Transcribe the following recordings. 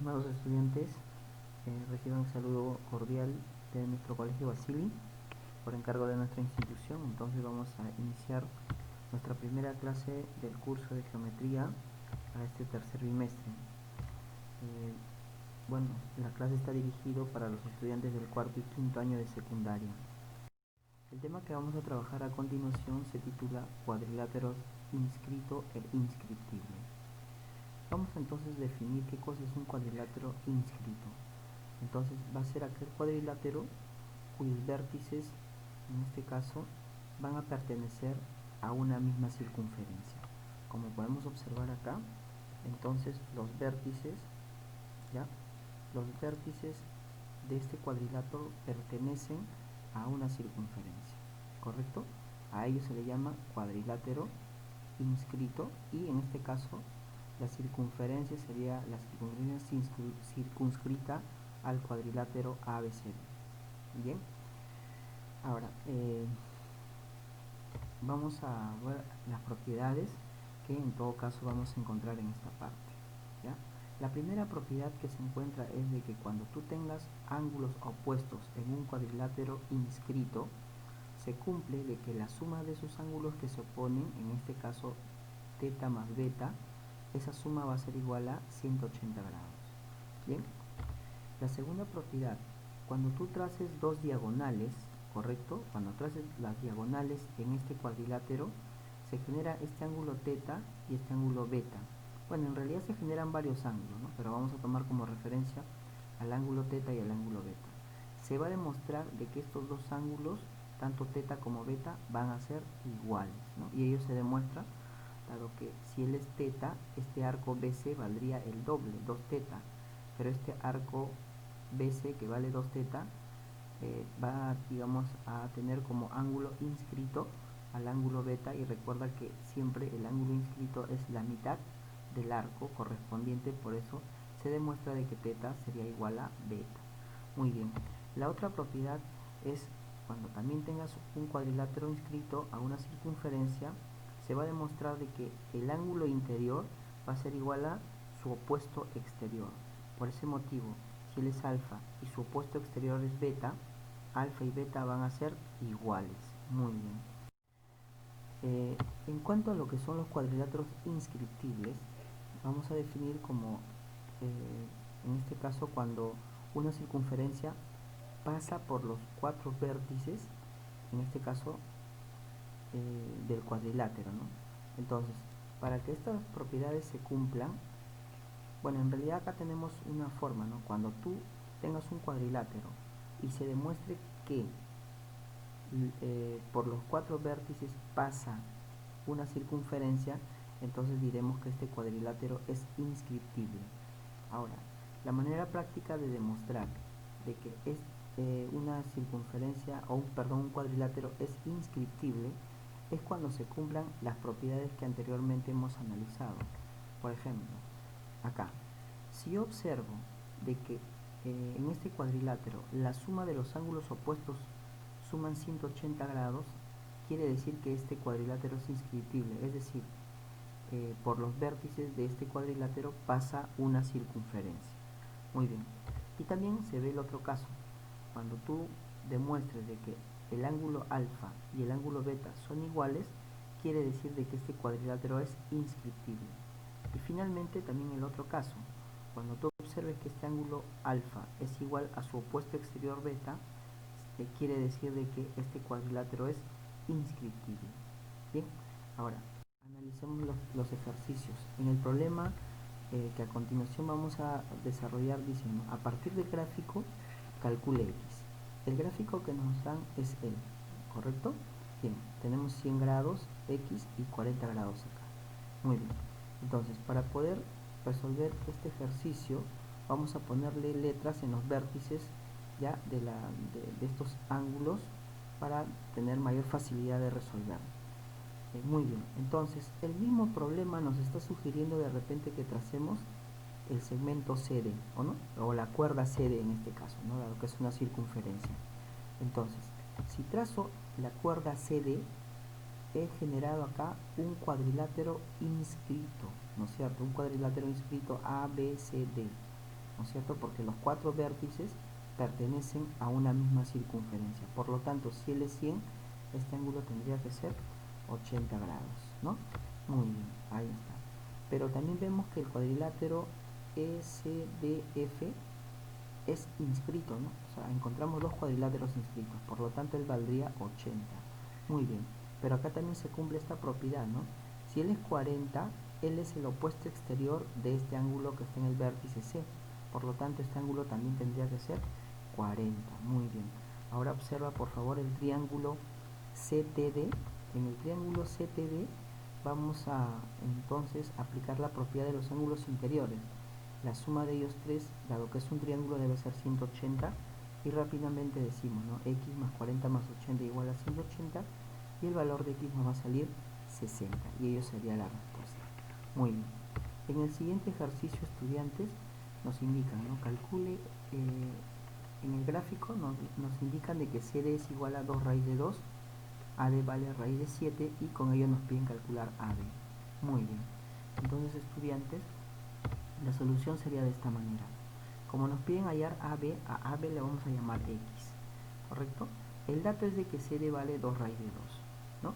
Estimados estudiantes, reciban un saludo cordial de nuestro colegio Basili por encargo de nuestra institución. Entonces vamos a iniciar nuestra primera clase del curso de geometría para este tercer bimestre. Bueno, la clase está dirigido para los estudiantes del cuarto y quinto año de secundaria. El tema que vamos a trabajar a continuación se titula cuadriláteros inscrito e inscriptible. Vamos entonces a definir qué cosa es un cuadrilátero inscrito. Entonces va a ser aquel cuadrilátero cuyos vértices, en este caso, van a pertenecer a una misma circunferencia. Como podemos observar acá, entonces los vértices, ¿ya? Los vértices de este cuadrilátero pertenecen a una circunferencia, ¿correcto? A ello se le llama cuadrilátero inscrito y en este caso la circunferencia sería la circunferencia circunscrita al cuadrilátero ABCD. Bien, ahora vamos a ver las propiedades que en todo caso vamos a encontrar en esta parte, ¿ya? La primera propiedad que se encuentra es de que cuando tú tengas ángulos opuestos en un cuadrilátero inscrito, se cumple de que la suma de sus ángulos que se oponen, en este caso teta más beta, esa suma va a ser igual a 180 grados. Bien, la segunda propiedad, cuando tú traces dos diagonales, ¿correcto? Cuando traces las diagonales en este cuadrilátero, se genera este ángulo teta y este ángulo beta. Bueno, en realidad se generan varios ángulos, ¿no? Pero vamos a tomar como referencia al ángulo teta y al ángulo beta. Se va a demostrar de que estos dos ángulos, tanto teta como beta, van a ser iguales, ¿no? Y ello se demuestra dado que si él es teta, este arco BC valdría el doble, 2 teta, pero este arco BC que vale 2 teta va, digamos, a tener como ángulo inscrito al ángulo beta, y recuerda que siempre el ángulo inscrito es la mitad del arco correspondiente, por eso se demuestra de que teta sería igual a beta. Muy bien, la otra propiedad es cuando también tengas un cuadrilátero inscrito a una circunferencia, se va a demostrar de que el ángulo interior va a ser igual a su opuesto exterior. Por ese motivo, si él es alfa y su opuesto exterior es beta, alfa y beta van a ser iguales. Muy bien. En cuanto a lo que son los cuadriláteros inscriptibles, vamos a definir como, en este caso, cuando una circunferencia pasa por los cuatro vértices, en este caso, del cuadrilátero, ¿no? Entonces, para que estas propiedades se cumplan, bueno, en realidad acá tenemos una forma, ¿no? Cuando tú tengas un cuadrilátero y se demuestre que por los cuatro vértices pasa una circunferencia, entonces diremos que este cuadrilátero es inscriptible. Ahora, la manera práctica de demostrar de que es una circunferencia o un cuadrilátero es inscriptible es cuando se cumplan las propiedades que anteriormente hemos analizado. Por ejemplo, acá, si yo observo de que en este cuadrilátero la suma de los ángulos opuestos suman 180 grados, quiere decir que este cuadrilátero es inscriptible, es decir, por los vértices de este cuadrilátero pasa una circunferencia. Muy bien. Y también se ve el otro caso. Cuando tú demuestres de que el ángulo alfa y el ángulo beta son iguales, quiere decir de que este cuadrilátero es inscriptible. Y finalmente también el otro caso. Cuando tú observes que este ángulo alfa es igual a su opuesto exterior beta, quiere decir de que este cuadrilátero es inscriptible. Bien, ahora analicemos los ejercicios. En el problema que a continuación vamos a desarrollar, dice, ¿no? A partir del gráfico, calcule X. El gráfico que nos dan es el, ¿correcto? Bien, tenemos 100 grados X y 40 grados acá. Muy bien. Entonces, para poder resolver este ejercicio, vamos a ponerle letras en los vértices ya de estos ángulos para tener mayor facilidad de resolver. Muy bien, entonces el mismo problema nos está sugiriendo de repente que tracemos el segmento CD, ¿o no? O la cuerda CD en este caso, ¿no? Dado que es una circunferencia. Entonces, si trazo la cuerda CD, he generado acá un cuadrilátero inscrito, ¿no es cierto? Un cuadrilátero inscrito ABCD. ¿no es cierto? Porque los 4 vértices pertenecen a una misma circunferencia. Por lo tanto, si él es 100, este ángulo tendría que ser 80 grados, ¿no? Muy bien, ahí está. Pero también vemos que el cuadrilátero SDF es inscrito, ¿no? O sea, encontramos 2 cuadriláteros inscritos, por lo tanto él valdría 80. Muy bien, pero acá también se cumple esta propiedad, ¿no? Si él es 40, él es el opuesto exterior de este ángulo que está en el vértice C. Por lo tanto, este ángulo también tendría que ser 40. Muy bien. Ahora observa, por favor, el triángulo CTD. En el triángulo CTD vamos a entonces aplicar la propiedad de los ángulos interiores. La suma de ellos tres, dado que es un triángulo, debe ser 180. Y rápidamente decimos, ¿no? X más 40 más 80 igual a 180. Y el valor de X nos va a salir 60. Y ello sería la respuesta. Muy bien. En el siguiente ejercicio, estudiantes, nos indican, ¿no? Calcule, en el gráfico nos indican de que CD es igual a 2 raíz de 2, AD vale raíz de 7 y con ello nos piden calcular AD. Muy bien. Entonces, estudiantes, la solución sería de esta manera. Como nos piden hallar AB, a AB le vamos a llamar X, ¿correcto? El dato es de que CD vale 2 raíz de 2, ¿no?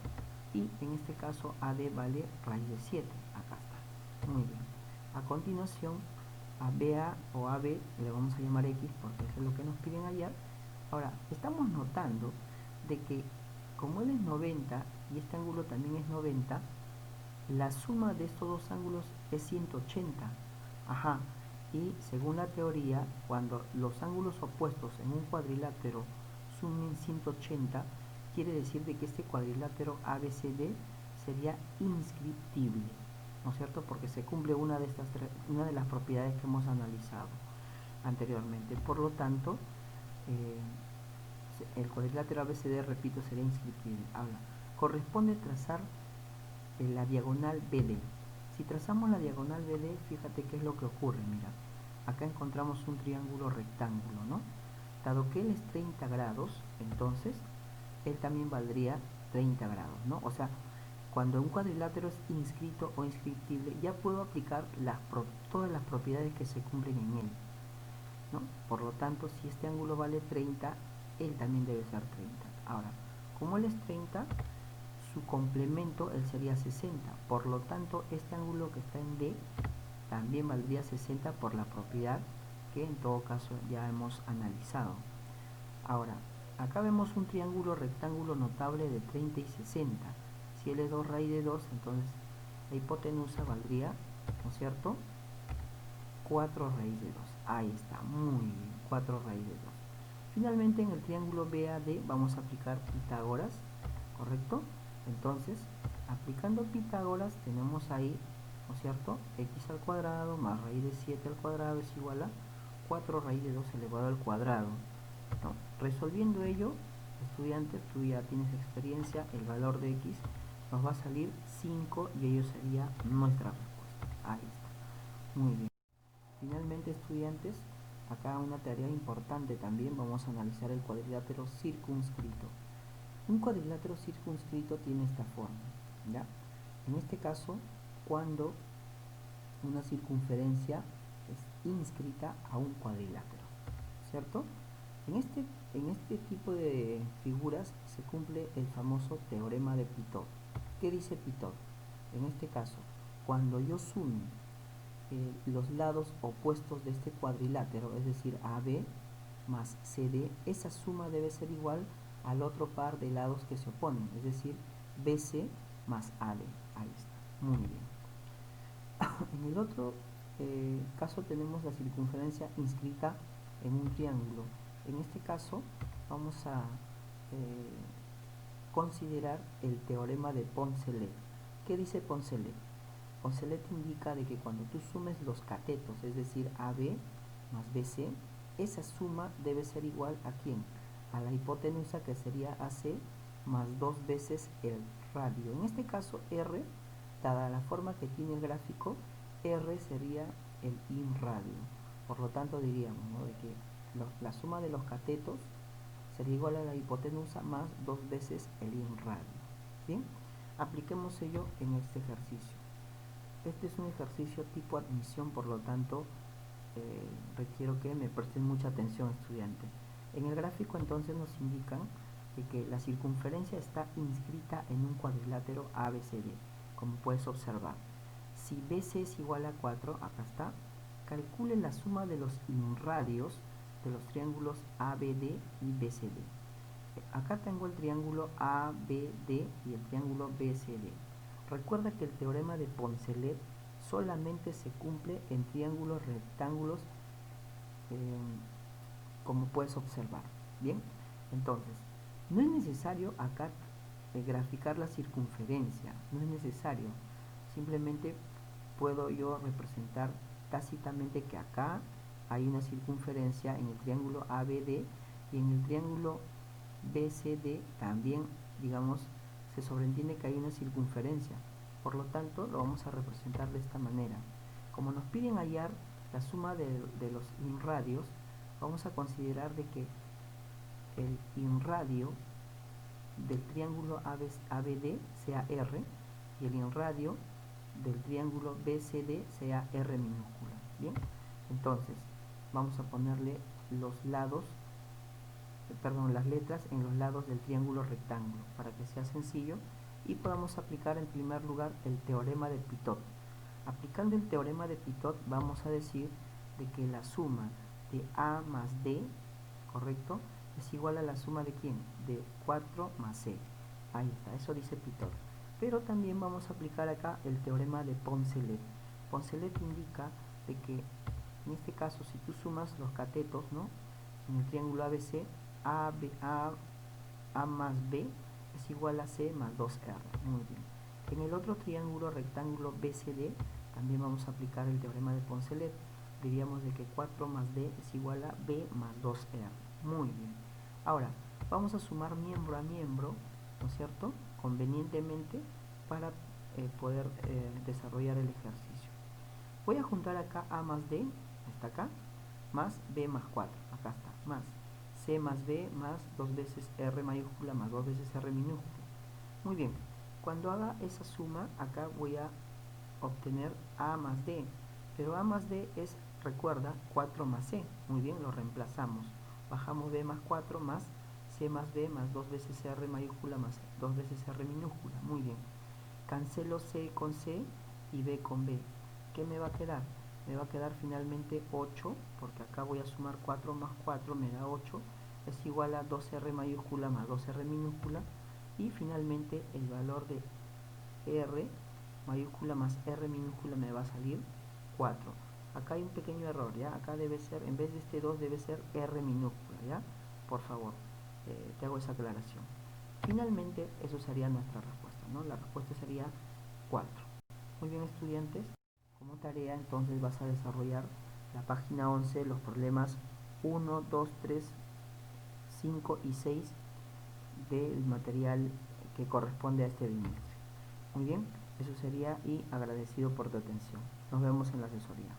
Y en este caso AD vale raíz de 7, acá está. Muy bien. A continuación, a BA o AB le vamos a llamar X porque eso es lo que nos piden hallar. Ahora, estamos notando de que como él es 90 y este ángulo también es 90, la suma de estos dos ángulos es 180. Ajá. Y según la teoría, cuando los ángulos opuestos en un cuadrilátero sumen 180, quiere decir de que este cuadrilátero ABCD sería inscriptible, ¿no es cierto? Porque se cumple una de las propiedades que hemos analizado anteriormente. Por lo tanto, el cuadrilátero ABCD, repito, sería inscriptible. Ahora, corresponde trazar la diagonal BD. Si trazamos la diagonal BD, fíjate qué es lo que ocurre. Mira, acá encontramos un triángulo rectángulo, ¿no? Dado que él es 30 grados, entonces él también valdría 30 grados, ¿no? O sea, cuando un cuadrilátero es inscrito o inscriptible, ya puedo aplicar todas las propiedades que se cumplen en él, ¿no? Por lo tanto, si este ángulo vale 30, él también debe ser 30. Ahora, como él es 30, su complemento él sería 60. Por lo tanto, este ángulo que está en D también valdría 60 por la propiedad que en todo caso ya hemos analizado. Ahora, acá vemos un triángulo rectángulo notable de 30 y 60. Si él es 2 raíz de 2, entonces la hipotenusa valdría, ¿no es cierto?, 4 raíz de 2. Ahí está, muy bien, 4 raíz de 2. Finalmente, en el triángulo BAD vamos a aplicar Pitágoras, ¿correcto? Entonces, aplicando Pitágoras tenemos ahí, ¿no es cierto?, x al cuadrado más raíz de 7 al cuadrado es igual a 4 raíz de 2 elevado al cuadrado, ¿no? Resolviendo ello, estudiantes, tú ya tienes experiencia, el valor de x nos va a salir 5 y ello sería nuestra respuesta. Ahí está. Muy bien. Finalmente, estudiantes, acá una tarea importante también, vamos a analizar el cuadrilátero circunscrito. Un cuadrilátero circunscrito tiene esta forma, ¿ya? En este caso, cuando una circunferencia es inscrita a un cuadrilátero, ¿cierto? En este tipo de figuras se cumple el famoso teorema de Pitot. ¿Qué dice Pitot? En este caso, cuando yo sume los lados opuestos de este cuadrilátero, es decir, AB más CD, esa suma debe ser igual al otro par de lados que se oponen, es decir, BC más AD. Ahí está, muy bien. En el otro caso tenemos la circunferencia inscrita en un triángulo. En este caso vamos a considerar el teorema de Poncelet. ¿Qué dice Poncelet? Poncelet indica de que cuando tú sumes los catetos, es decir, AB más BC, esa suma debe ser igual a ¿quién? A la hipotenusa, que sería AC más 2 veces el radio. En este caso, R, dada la forma que tiene el gráfico, R sería el in radio. Por lo tanto, diríamos, ¿no?, de que la suma de los catetos sería igual a la hipotenusa más 2 veces el in radio. Bien, apliquemos ello en este ejercicio. Este es un ejercicio tipo admisión, por lo tanto requiero que me presten mucha atención, estudiante. En el gráfico entonces nos indican de que la circunferencia está inscrita en un cuadrilátero ABCD, como puedes observar. Si BC es igual a 4, acá está, calcule la suma de los inradios de los triángulos ABD y BCD. Acá tengo el triángulo ABD y el triángulo BCD. Recuerda que el teorema de Poncelet solamente se cumple en triángulos rectángulos, como puedes observar. Bien, entonces no es necesario acá graficar la circunferencia, no es necesario, simplemente puedo yo representar tácitamente que acá hay una circunferencia en el triángulo ABD y en el triángulo BCD también, digamos, se sobreentiende que hay una circunferencia. Por lo tanto, lo vamos a representar de esta manera. Como nos piden hallar la suma de los inradios, vamos a considerar de que el inradio del triángulo ABD sea R y el inradio del triángulo BCD sea R minúscula. Bien, entonces vamos a ponerle los lados, las letras en los lados del triángulo rectángulo para que sea sencillo y podamos aplicar en primer lugar el teorema de Pitot. Aplicando el teorema de Pitot vamos a decir de que la suma de A más D, ¿correcto?, es igual a la suma de ¿quién? De 4 más C. Ahí está, eso dice Pitot. Pero también vamos a aplicar acá el teorema de Poncelet. Poncelet indica de que en este caso si tú sumas los catetos, ¿no?, en el triángulo ABC, A más B es igual a C más 2R. Muy bien. En el otro triángulo rectángulo BCD también vamos a aplicar el teorema de Poncelet. Diríamos de que 4 más D es igual a B más 2R. Muy bien. Ahora, vamos a sumar miembro a miembro, ¿no es cierto?, convenientemente para poder desarrollar el ejercicio. Voy a juntar acá A más D, está acá, más B más 4, acá está, más C más B más 2 veces R mayúscula más 2 veces R minúscula. Muy bien, cuando haga esa suma, acá voy a obtener A más D, pero A más D es, recuerda, 4 más C. Muy bien, lo reemplazamos. Bajamos B más 4 más C más B más 2 veces R mayúscula más 2 veces R minúscula. Muy bien. Cancelo C con C y B con B. ¿Qué me va a quedar? Me va a quedar finalmente 8, porque acá voy a sumar 4 más 4, me da 8, es igual a 2R mayúscula más 2R minúscula, y finalmente el valor de R mayúscula más R minúscula me va a salir 4. Acá hay un pequeño error, ¿ya? Acá debe ser, en vez de este 2 debe ser R minúscula, ¿ya? Por favor, te hago esa aclaración. Finalmente, eso sería nuestra respuesta, ¿no? La respuesta sería 4. Muy bien, estudiantes. Como tarea, entonces vas a desarrollar la página 11, los problemas 1, 2, 3, 5 y 6 del material que corresponde a este bimestre. Muy bien, eso sería, y agradecido por tu atención. Nos vemos en la asesoría.